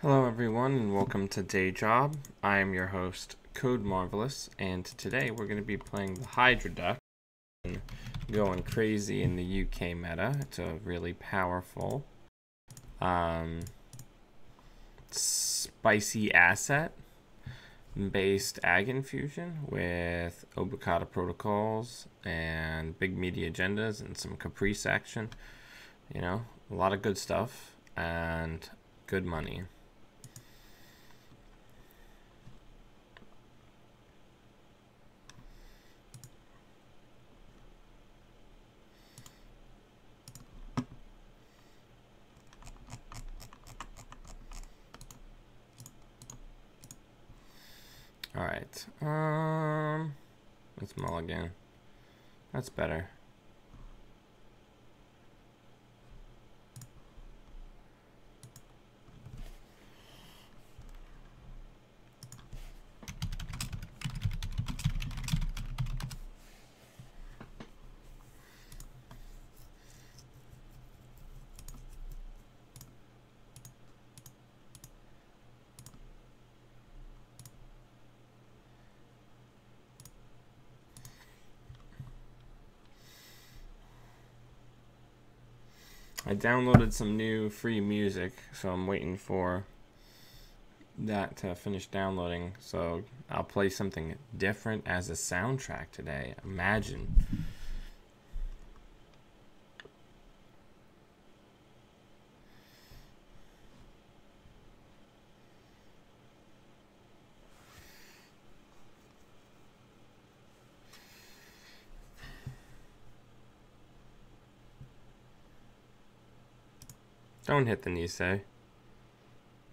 Hello everyone and welcome to Day Job. I am your host, Code Marvelous, and today we're going to be playing the Hydra deck and going crazy in the UK meta. It's a really powerful, spicy asset based AgInfusion with Obokata protocols and big media agendas and some Caprice action. You know, a lot of good stuff and good money. Alright, let's mulligan. That's better. I downloaded some new free music, so I'm waiting for that to finish downloading. So I'll play something different as a soundtrack today. Imagine. Don't hit the Nisei.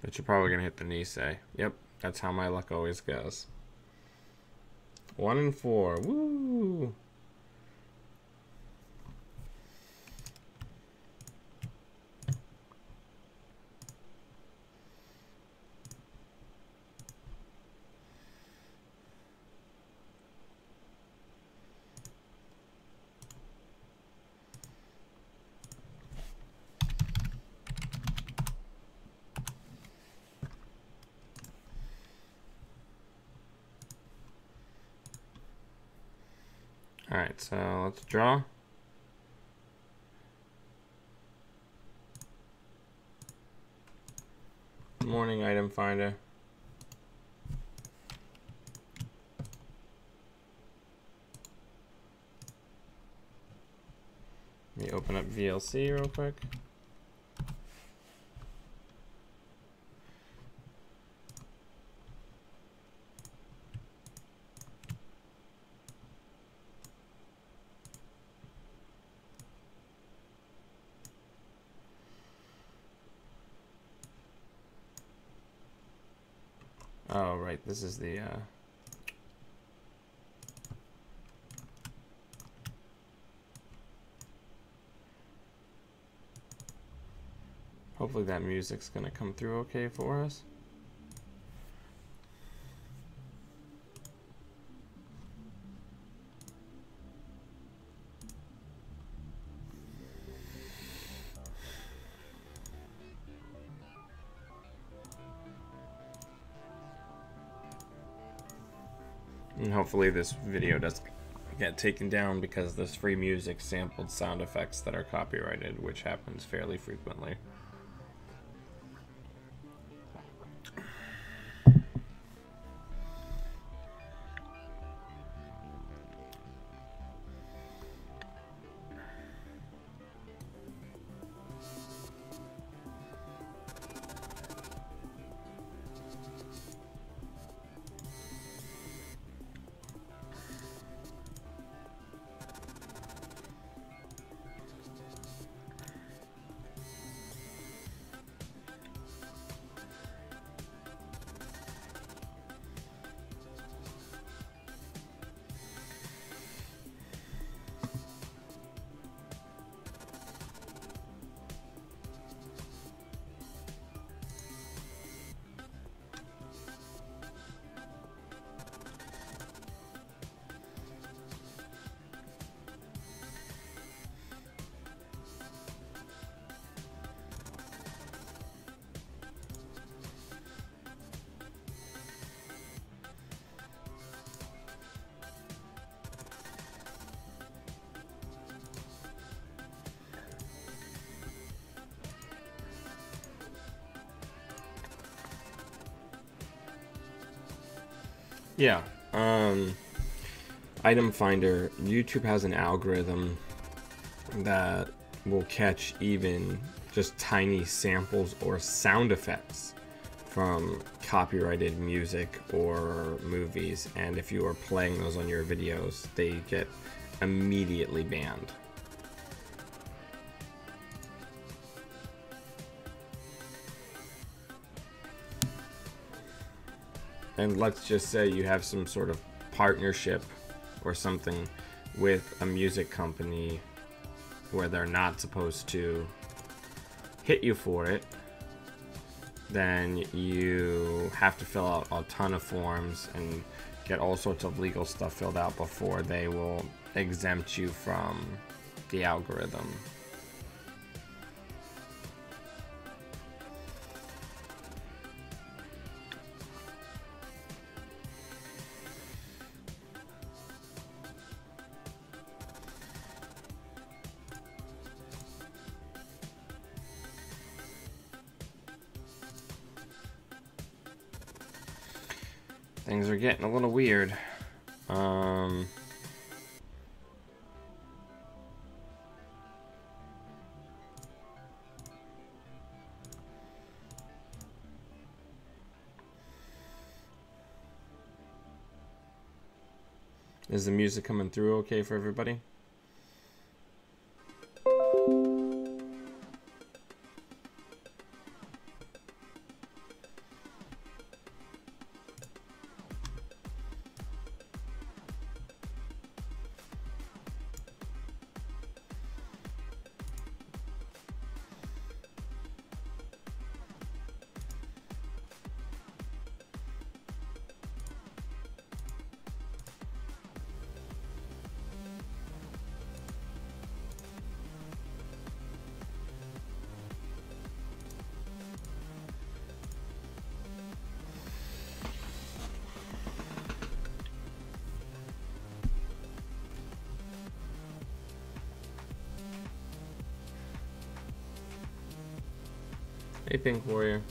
But you're probably going to hit the Nisei. Yep, that's how my luck always goes. 1 and 4. Woo! Alright, so let's draw. Morning item finder. Let me open up VLC real quick. Oh, right, this is the, hopefully that music's gonna come through okay for us. And hopefully this video doesn't get taken down because this free music sampled sound effects that are copyrighted, which happens fairly frequently. Yeah. Item Finder, YouTube has an algorithm that will catch even just tiny samples or sound effects from copyrighted music or movies, and if you are playing those on your videos, they get immediately banned. And let's just say you have some sort of partnership or something with a music company where they're not supposed to hit you for it, then you have to fill out a ton of forms and get all sorts of legal stuff filled out before they will exempt you from the algorithm. Things are getting a little weird. Is the music coming through okay for everybody? Hey, Pink Warrior.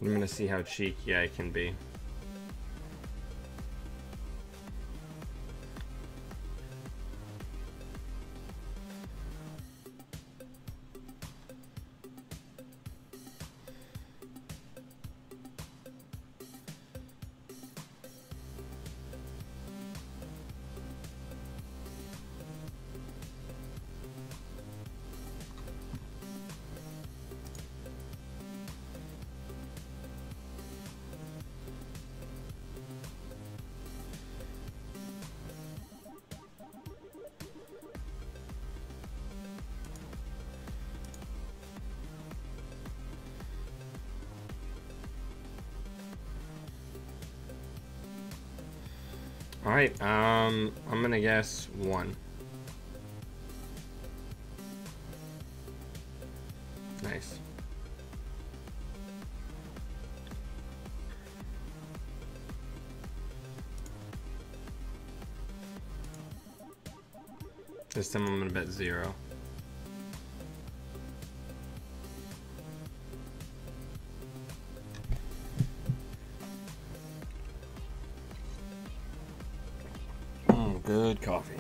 I'm gonna see how cheeky I can be. Alright, I'm gonna guess 1. Nice. This time I'm gonna bet 0. Good coffee.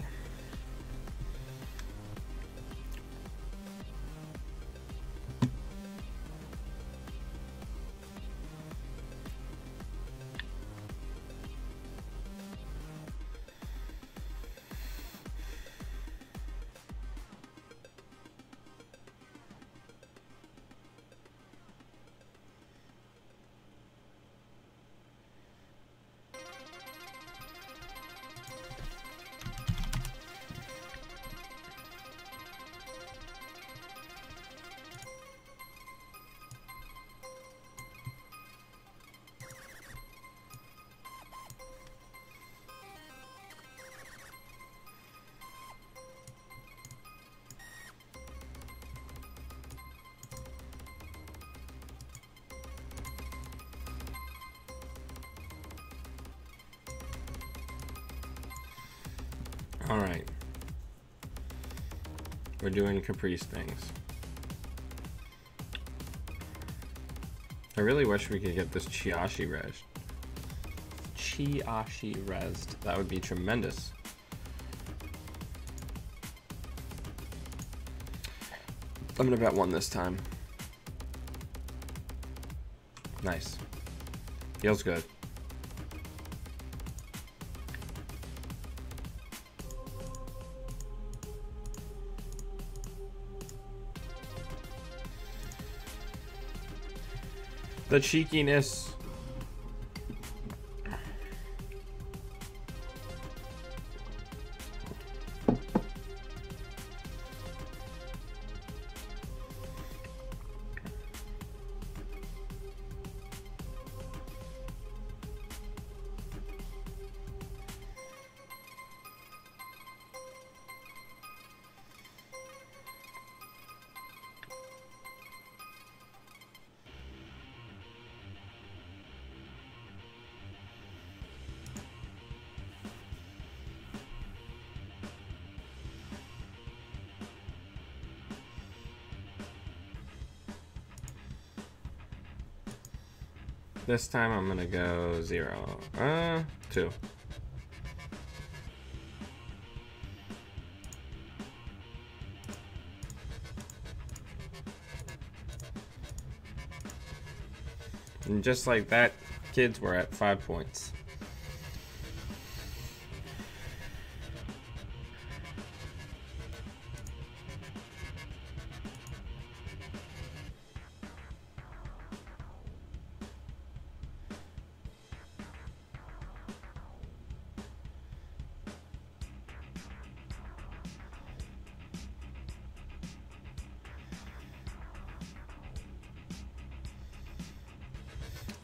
We're doing caprice things. I really wish we could get this Chiashi res. Chiashi resed. That would be tremendous. I'm gonna bet one this time. Nice. Feels good. The cheekiness. This time I'm gonna go 0. 2. And just like that, kids were at 5 points.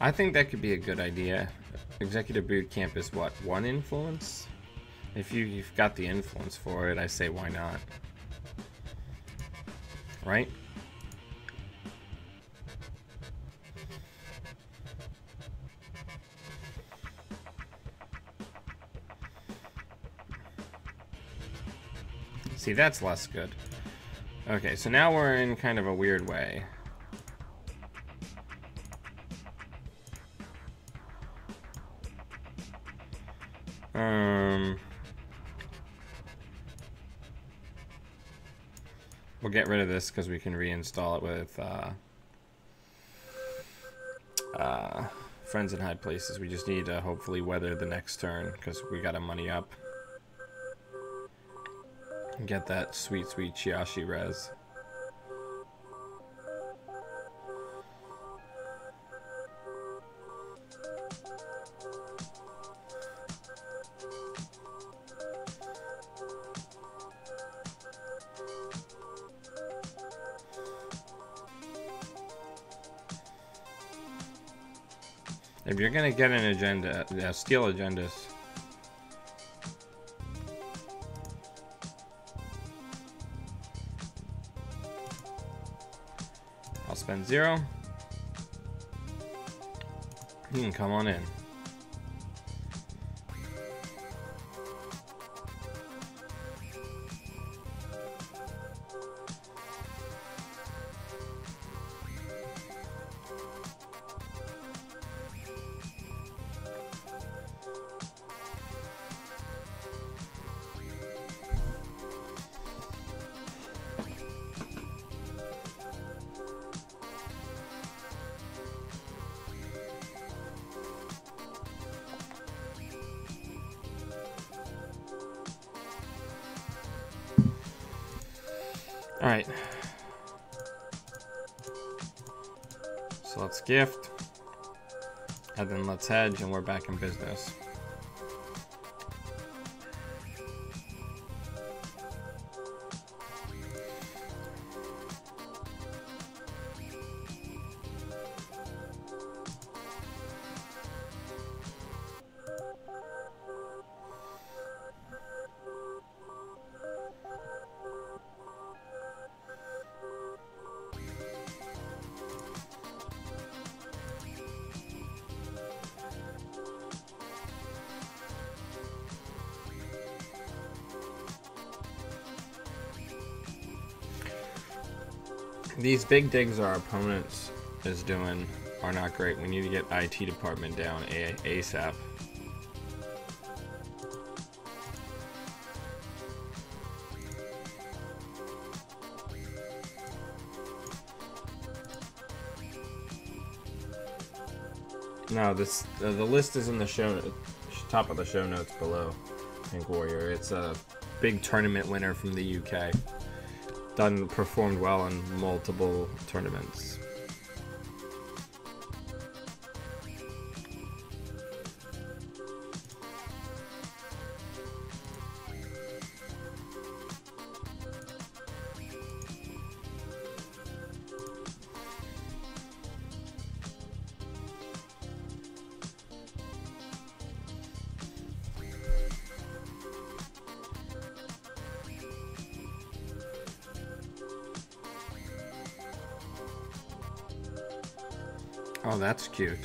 I think that could be a good idea. Executive boot camp is what, 1 influence? If you've got the influence for it, I say why not? Right? See, that's less good. Okay, so now we're in kind of a weird way. We'll get rid of this because we can reinstall it with friends in high places. We just need to hopefully weather the next turn because we got a money up. And get that sweet, sweet Chiashi res. If you're gonna get an agenda, steal agendas. I'll spend 0. You can come on in. Alright. So let's gift. And then let's hedge, and we're back in business. These big digs our opponents is doing are not great. We need to get IT department down ASAP. No, the list is in the top of the show notes below. Pink Warrior. It's a big tournament winner from the UK. Performed well in multiple tournaments. Oh, that's cute.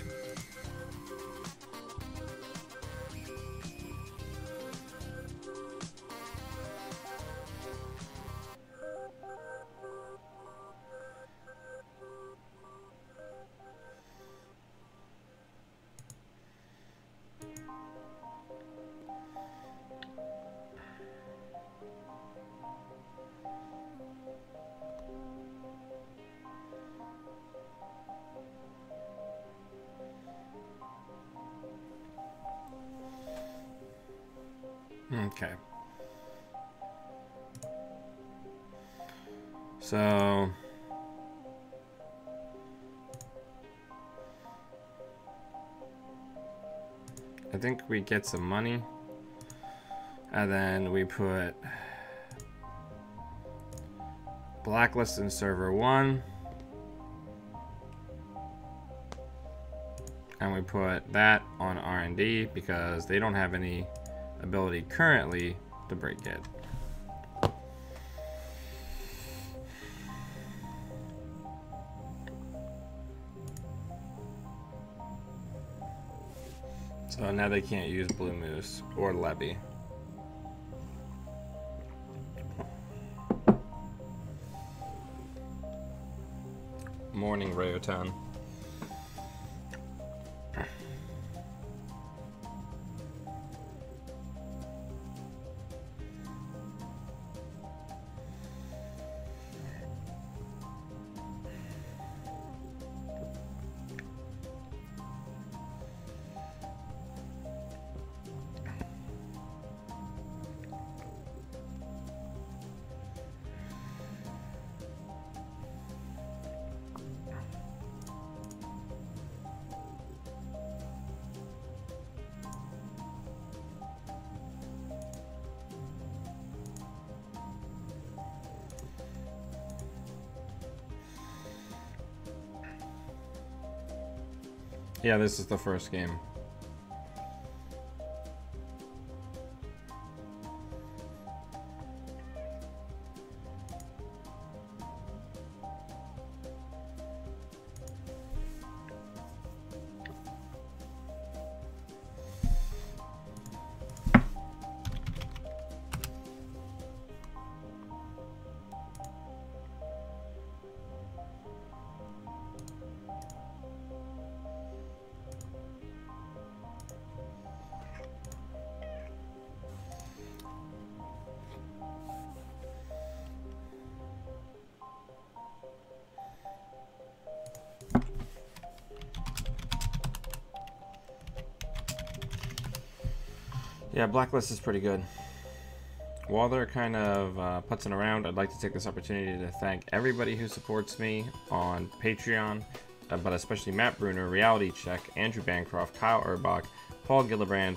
Okay. So I think we get some money and then we put Blacklist in server 1 and we put that on R&D because they don't have any ability currently to break it. So now they can't use Blue Moose or Levy. Morning, Rayotan. Yeah, this is the first game. Yeah, Blacklist is pretty good. While they're kind of putzing around, I'd like to take this opportunity to thank everybody who supports me on Patreon, but especially Matt Bruner, Reality Check, Andrew Bancroft, Kyle Urbach, Paul Gillibrand,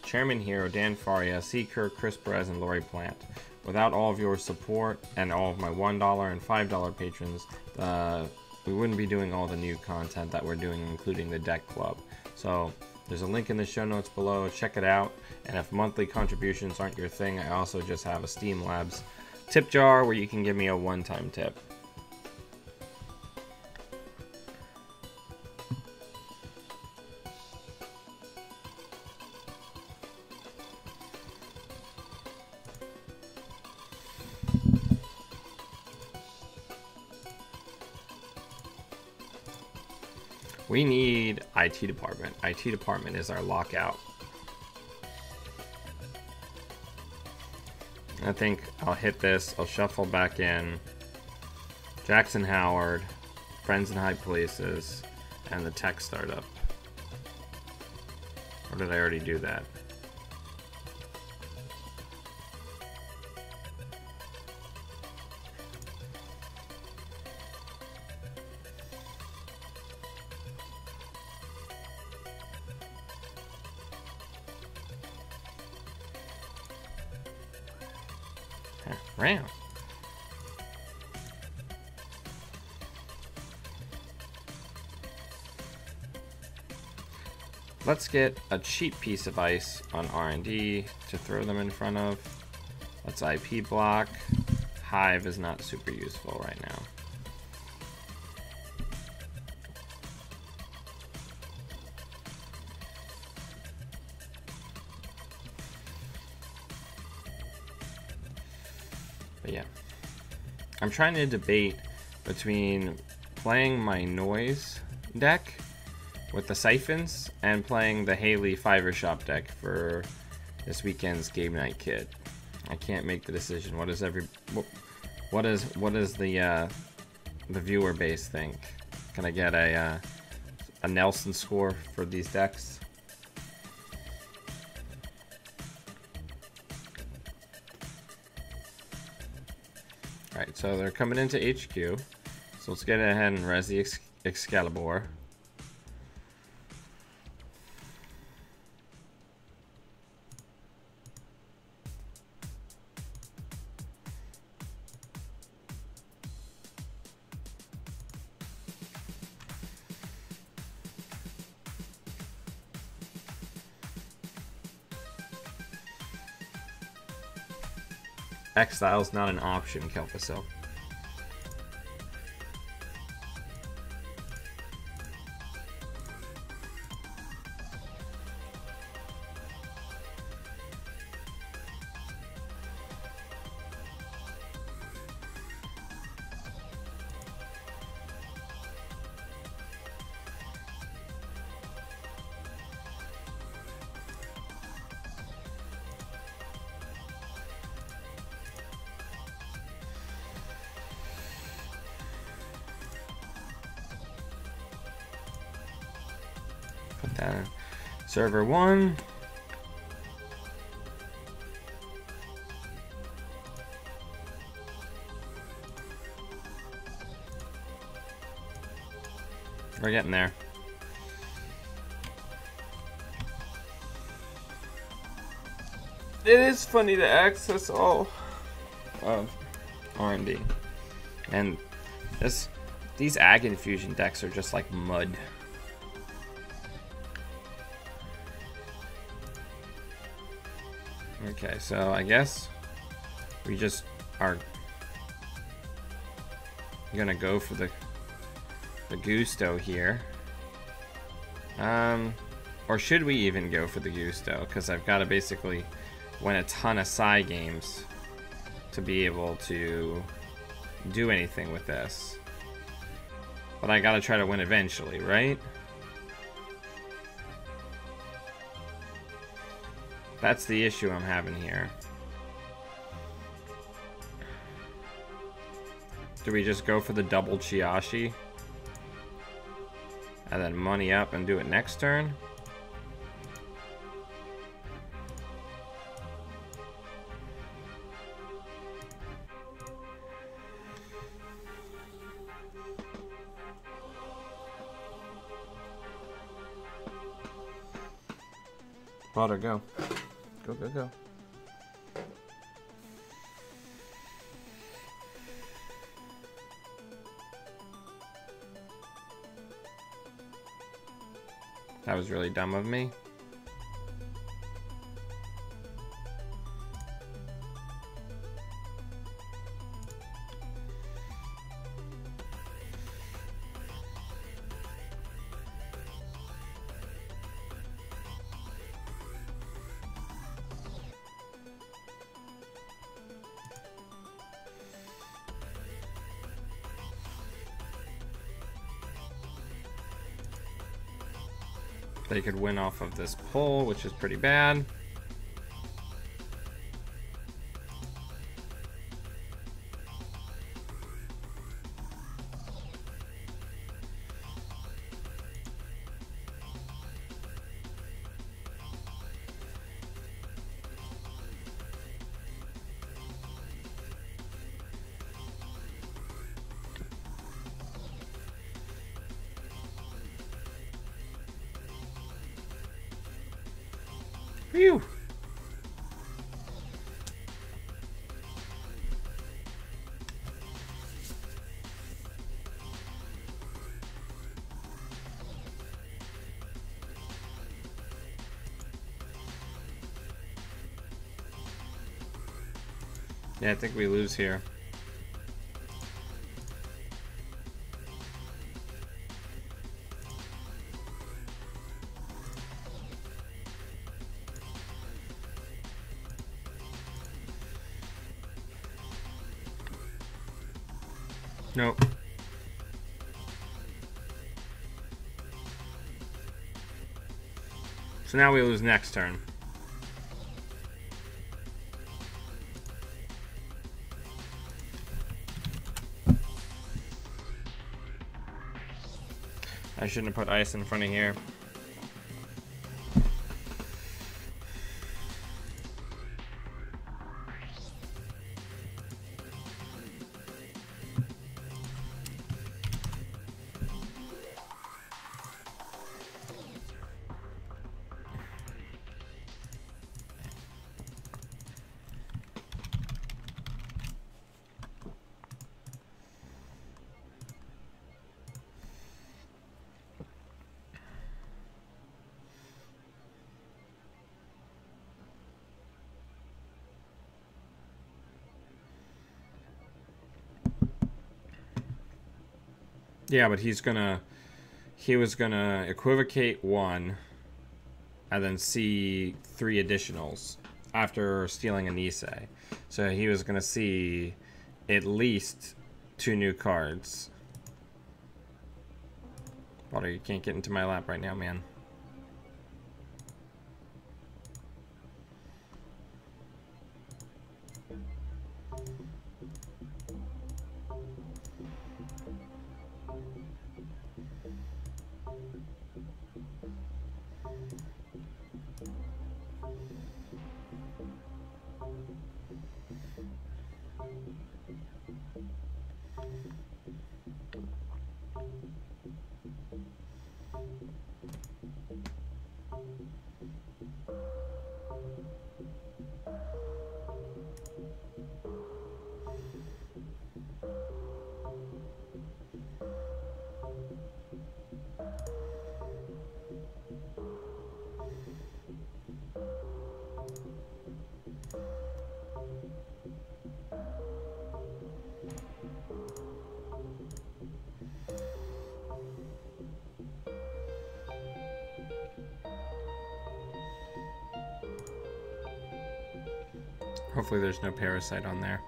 Chairman Hero, Dan Faria, C. Kirk, Chris Perez, and Lori Plant. Without all of your support and all of my $1 and $5 patrons, we wouldn't be doing all the new content that we're doing, including the Deck Club. So there's a link in the show notes below. Check it out. And if monthly contributions aren't your thing, I also just have a Steam Labs tip jar where you can give me a one-time tip. We need IT department. IT department is our lockout. I think I'll hit this. I'll shuffle back in Jackson Howard, Friends in High Places, and the tech startup. Or did I already do that? Ram. Let's get a cheap piece of ice on R&D to throw them in front of. Let's IP block. Hive is not super useful right now. But yeah, I'm trying to debate between playing my noise deck with the siphons and playing the Haley Fiverr Shop deck for this weekend's game night kit. I can't make the decision. What does the viewer base think? Can I get a Nelson score for these decks? Alright, so they're coming into HQ. So let's get ahead and res the Excalibur. Exile's not an option, Kelpicil. Put that in server 1. We're getting there. It is funny to access all of R&D. And these AgInfusion decks are just like mud. Okay, so I guess we just are gonna go for the Gusto here. Or should we even go for the Gusto? Because I've got to basically win a ton of Psy games to be able to do anything with this. But I gotta try to win eventually, right? That's the issue I'm having here. Do we just go for the double Chiashi? And then money up and do it next turn? Water, go. Go, go, go. That was really dumb of me. They could win off of this pull, which is pretty bad. Phew. Yeah, I think we lose here. Nope. So now we lose next turn. I shouldn't have put ice in front of here. Yeah, but he was gonna equivocate one and then see 3 additionals after stealing a Nisei. So he was gonna see at least 2 new cards. Water, you can't get into my lap right now, man. Hopefully there's no parasite on there.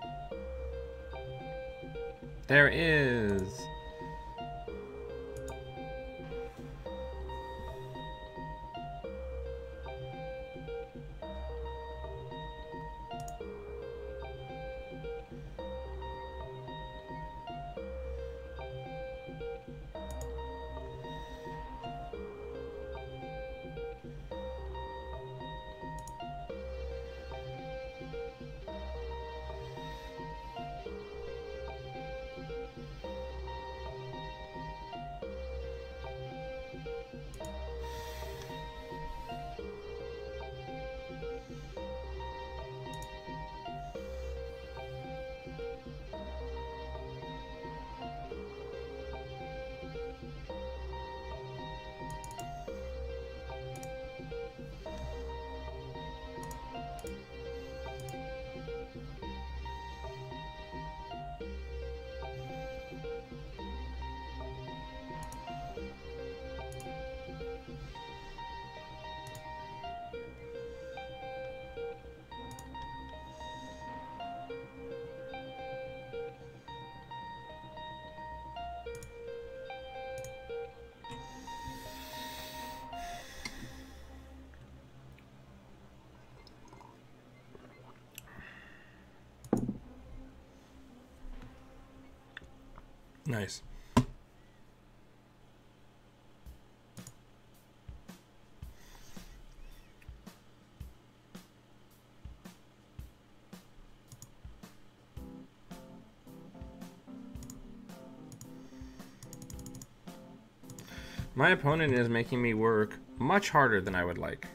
There is! Nice. My opponent is making me work much harder than I would like.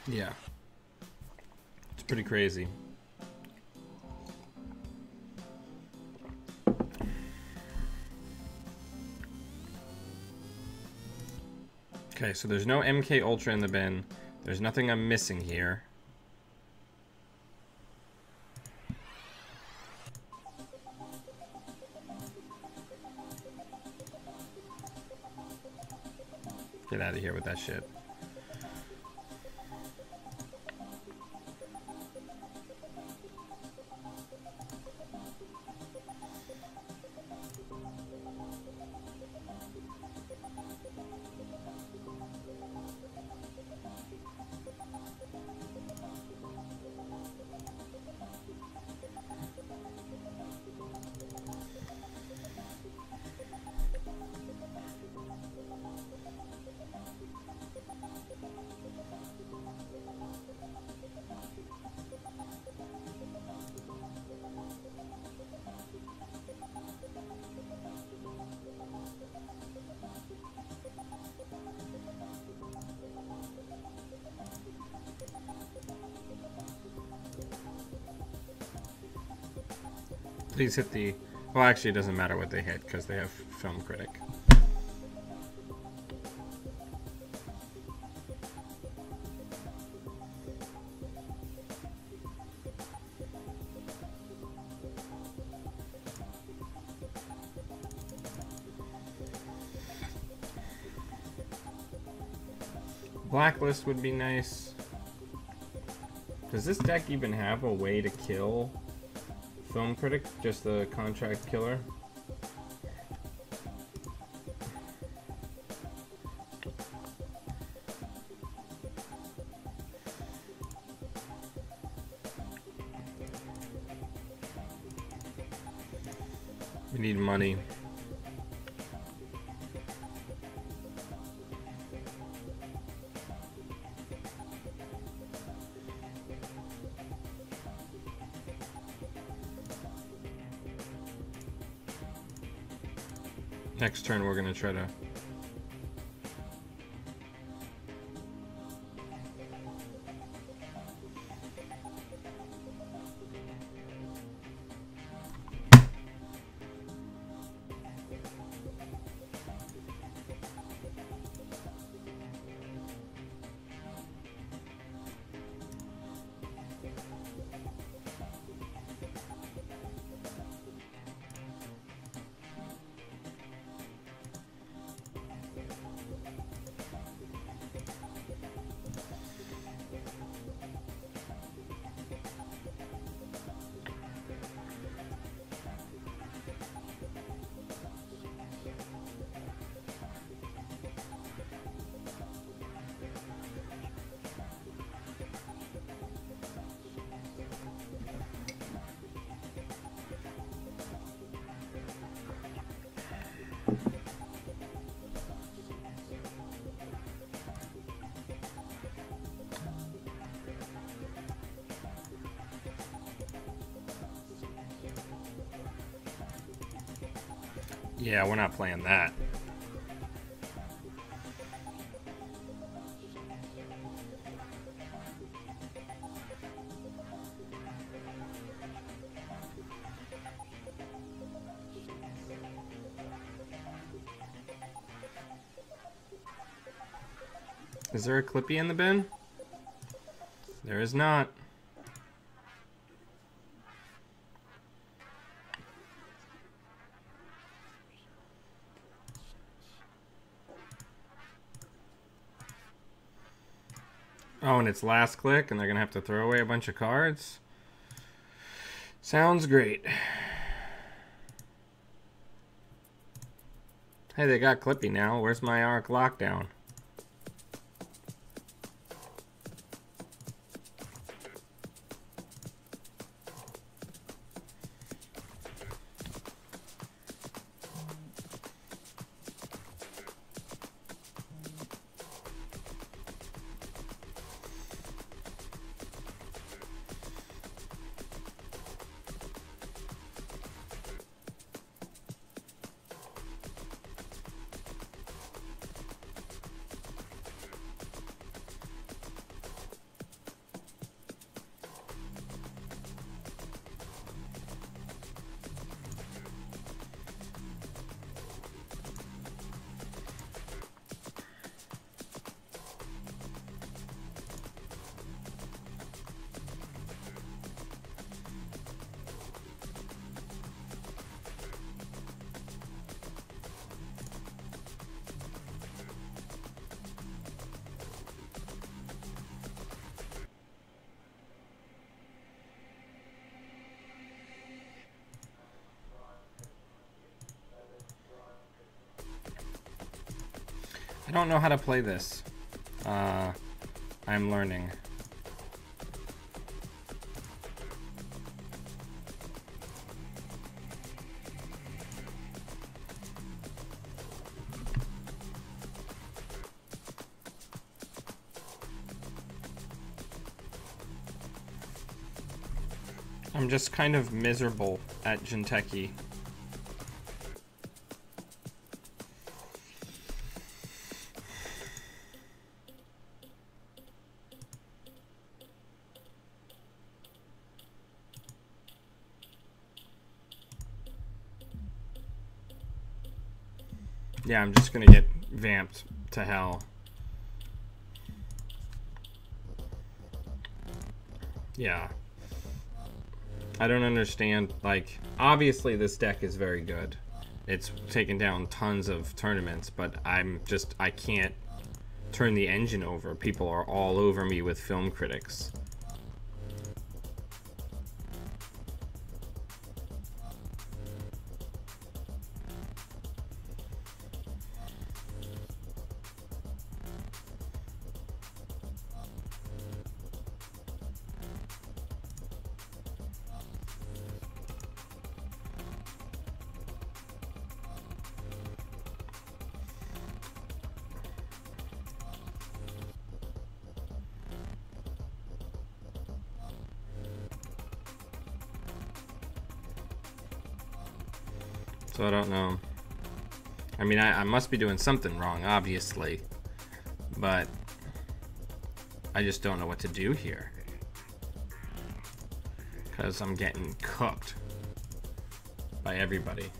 Yeah. It's pretty crazy. Okay, so there's no MK Ultra in the bin. There's nothing I'm missing here. Get out of here with that shit. Please hit the... Well, actually, it doesn't matter what they hit because they have Film Critic. Blacklist would be nice. Does this deck even have a way to kill Film Critic? Just the contract killer? We need money. Next turn we're gonna try to... Yeah, we're not playing that. Is there a Clippy in the bin? There is not. Oh, and it's last click, and they're gonna have to throw away a bunch of cards? Sounds great. Hey, they got Clippy now. Where's my Arc Lockdown? I don't know how to play this. I'm learning. I'm just kind of miserable at Jinteki. Yeah, I'm just gonna get vamped to hell. Yeah. I don't understand, like, obviously this deck is very good. It's taken down tons of tournaments, but I can't turn the engine over. People are all over me with film critics. So I don't know. I mean, I must be doing something wrong, obviously. But I just don't know what to do here. Because I'm getting cooked by everybody.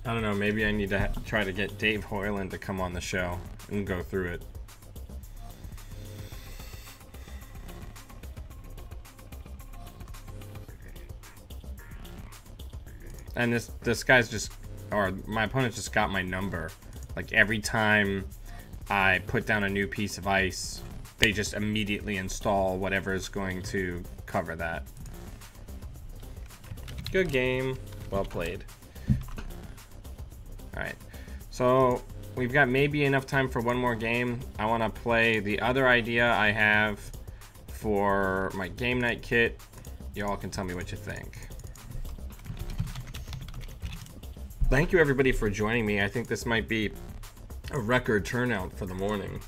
I don't know, maybe I need to try to get Dave Hoyland to come on the show and go through it. And this guy's just, or my opponent just got my number. Like every time I put down a new piece of ice, they just immediately install whatever is going to cover that. Good game, well played. Alright, so we've got maybe enough time for one more game. I want to play the other idea I have for my game night kit. Y'all can tell me what you think. thank you everybody for joining me. I think this might be a record turnout for the morning.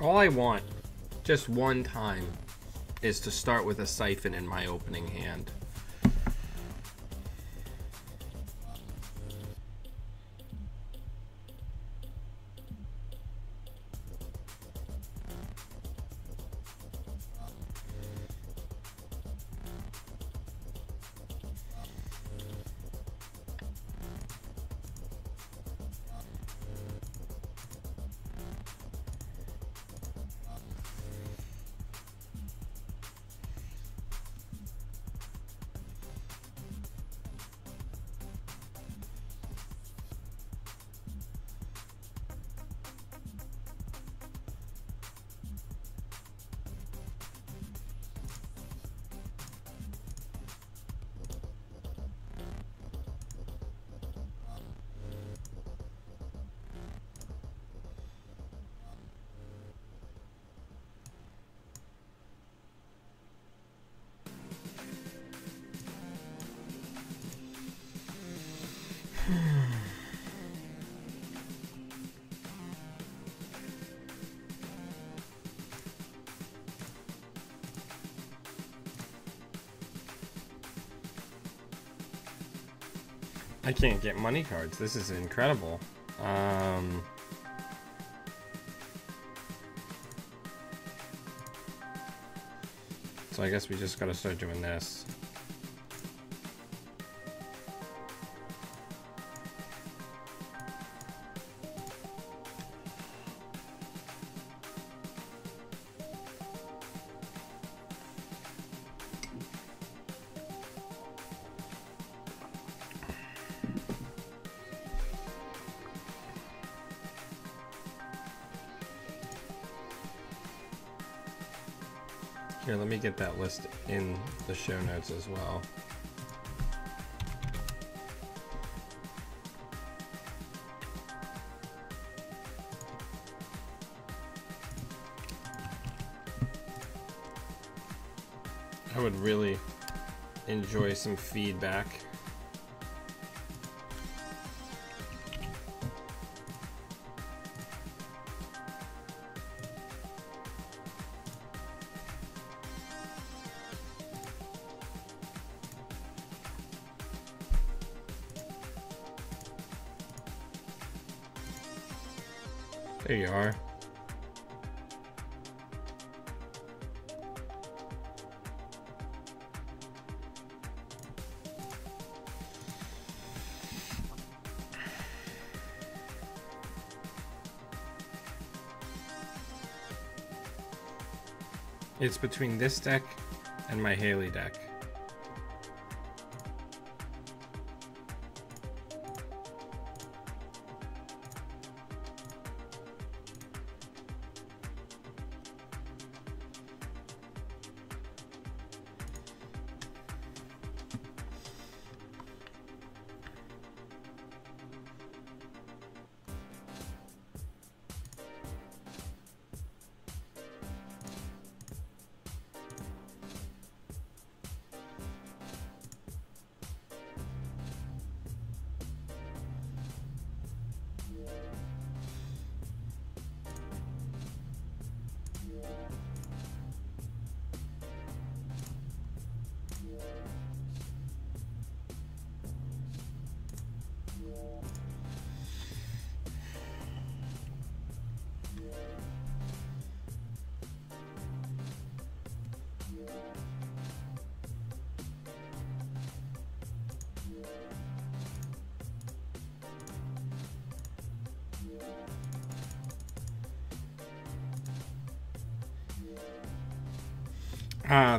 All I want, just one time, is to start with a siphon in my opening hand. I can't get money cards. This is incredible. So I guess we just gotta start doing this. Here, let me get that list in the show notes as well. I would really enjoy some feedback. There you are. It's between this deck and my Haley deck.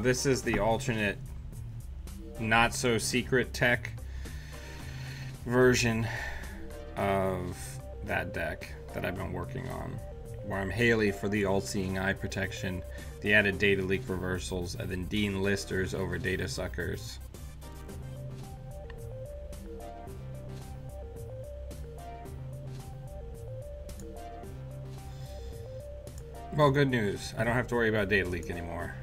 This is the alternate not so secret tech version of that deck that I've been working on, where I'm Haley for the all-seeing eye protection, the added data leak reversals, and then Dean Listers over data suckers. Well, good news. I don't have to worry about data leak anymore.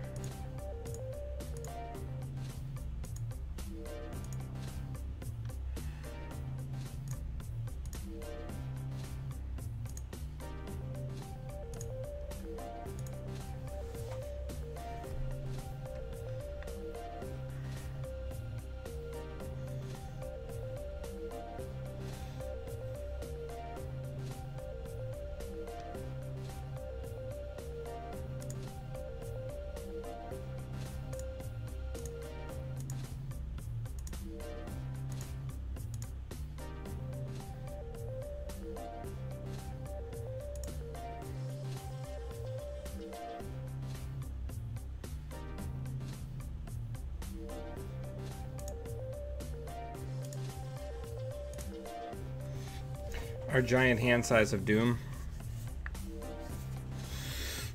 Our giant hand size of doom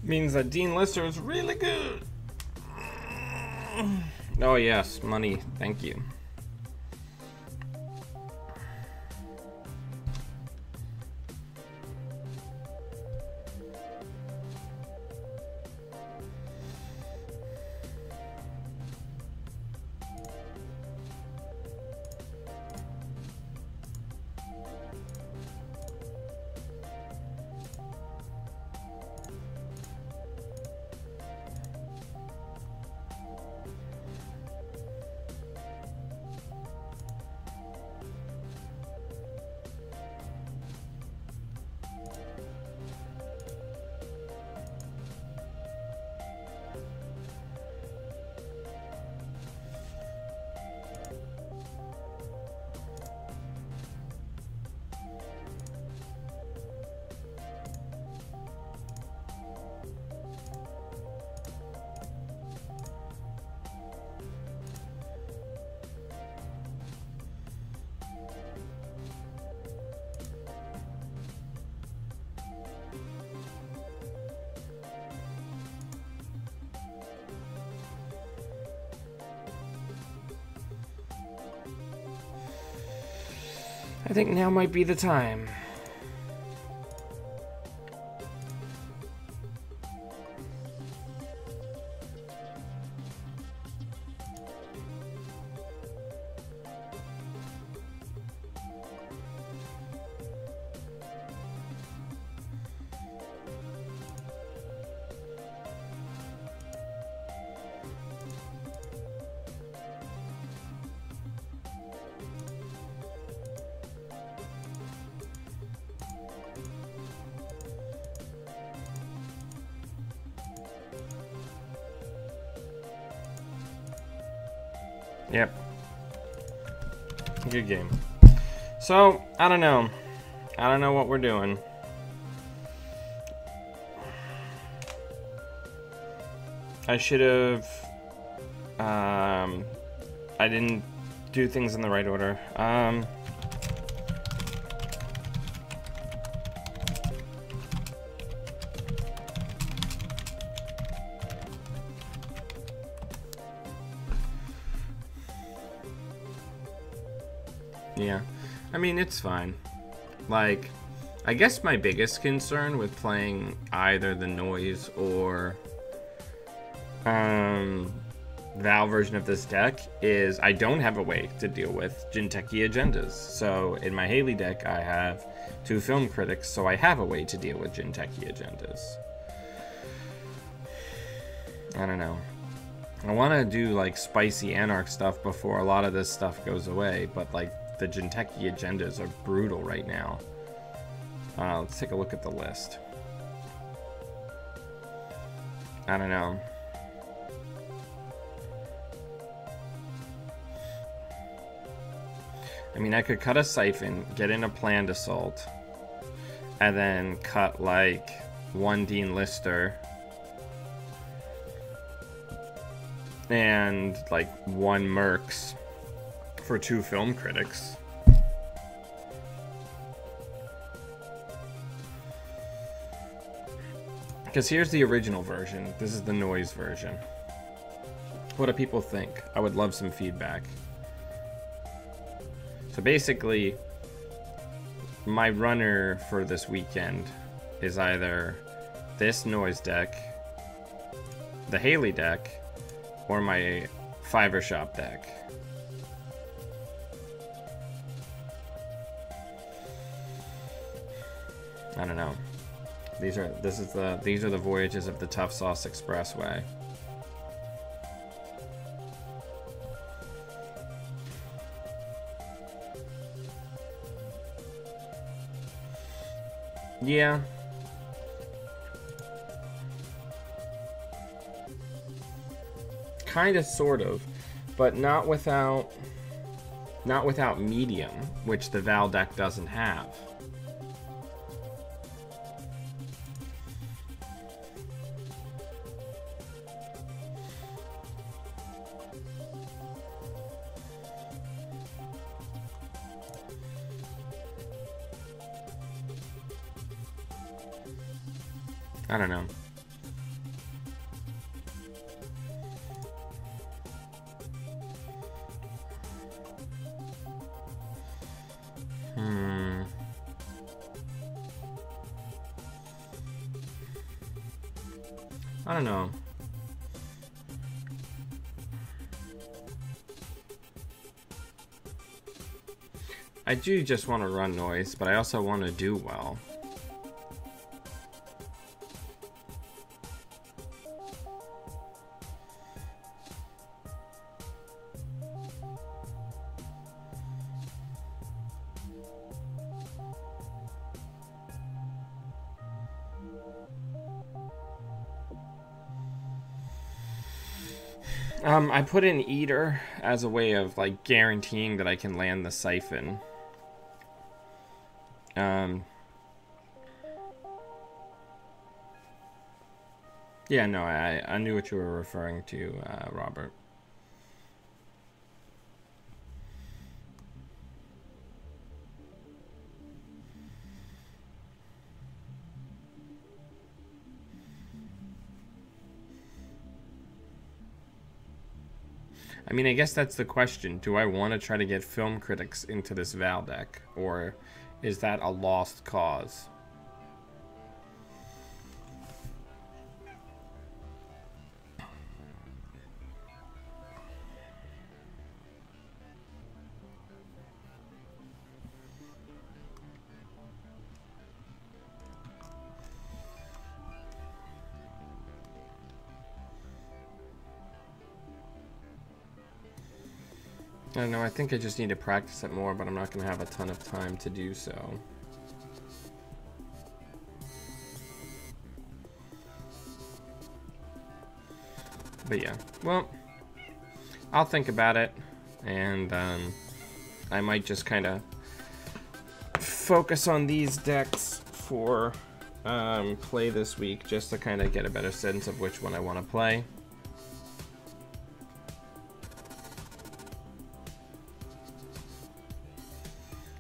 means that Dean Lister is really good. Oh yes, money, thank you. I think now might be the time. Yep. Good game. So, I don't know. I don't know what we're doing. I should have... I didn't do things in the right order. Yeah, I mean, it's fine. Like, I guess my biggest concern with playing either the Noise or Val version of this deck is I don't have a way to deal with Jinteki agendas. So in my Haley deck, I have 2 film critics, so I have a way to deal with Jinteki agendas. I don't know. I want to do like spicy Anarch stuff before a lot of this stuff goes away, but like the Jinteki agendas are brutal right now. Let's take a look at the list. I don't know. I mean, I could cut a Siphon, get in a Planned Assault, and then cut like 1 Dean Lister and like 1 Mercs for 2 film critics. Because here's the original version. This is the noise version. What do people think? I would love some feedback. So basically, my runner for this weekend is either this noise deck, the Haley deck, or my Fiverr Shop deck. I don't know. These are the voyages of the Tough Sauce Expressway. Yeah. Kind of, sort of, but not without medium, which the Val deck doesn't have. I don't know. I don't know. I do just want to run noise, but I also want to do well. I put in Eater as a way of like guaranteeing that I can land the Siphon. Yeah, no, I knew what you were referring to, Robert. I mean, I guess that's the question. Do I want to try to get film critics into this Val deck? Or is that a lost cause? I don't know, I think I just need to practice it more, but I'm not going to have a ton of time to do so. But yeah, well, I'll think about it, and I might just kind of focus on these decks for play this week, just to kind of get a better sense of which one I want to play.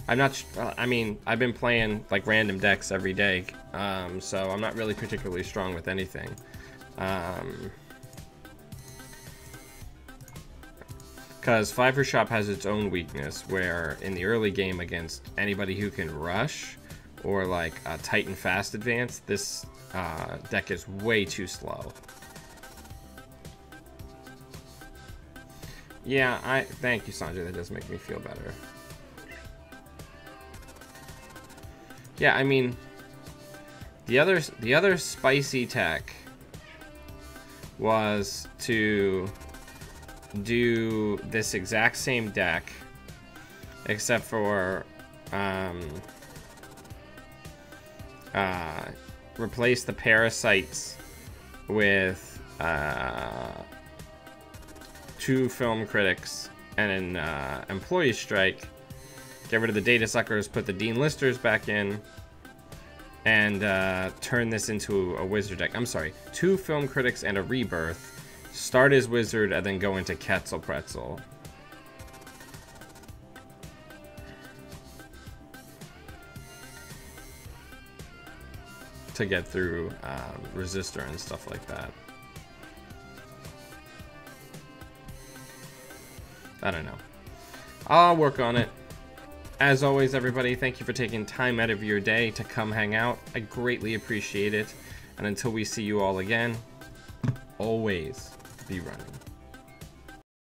I'm not, I mean, I've been playing like random decks every day, so I'm not really particularly strong with anything. Because Fiverr Shop has its own weakness, where in the early game against anybody who can rush, or like a Titan Fast Advance, this deck is way too slow. Yeah, thank you, Sanjay, that does make me feel better. Yeah, I mean, the other spicy tech was to do this exact same deck, except for replace the parasites with 2 film critics and an employee strike. Get rid of the data suckers, put the Dean Listers back in, and turn this into a wizard deck. I'm sorry, 2 film critics and a rebirth. Start as wizard and then go into Quetzal Pretzel. to get through resistor and stuff like that. I don't know. I'll work on it. As always, everybody, thank you for taking time out of your day to come hang out. I greatly appreciate it. And until we see you all again, always be running.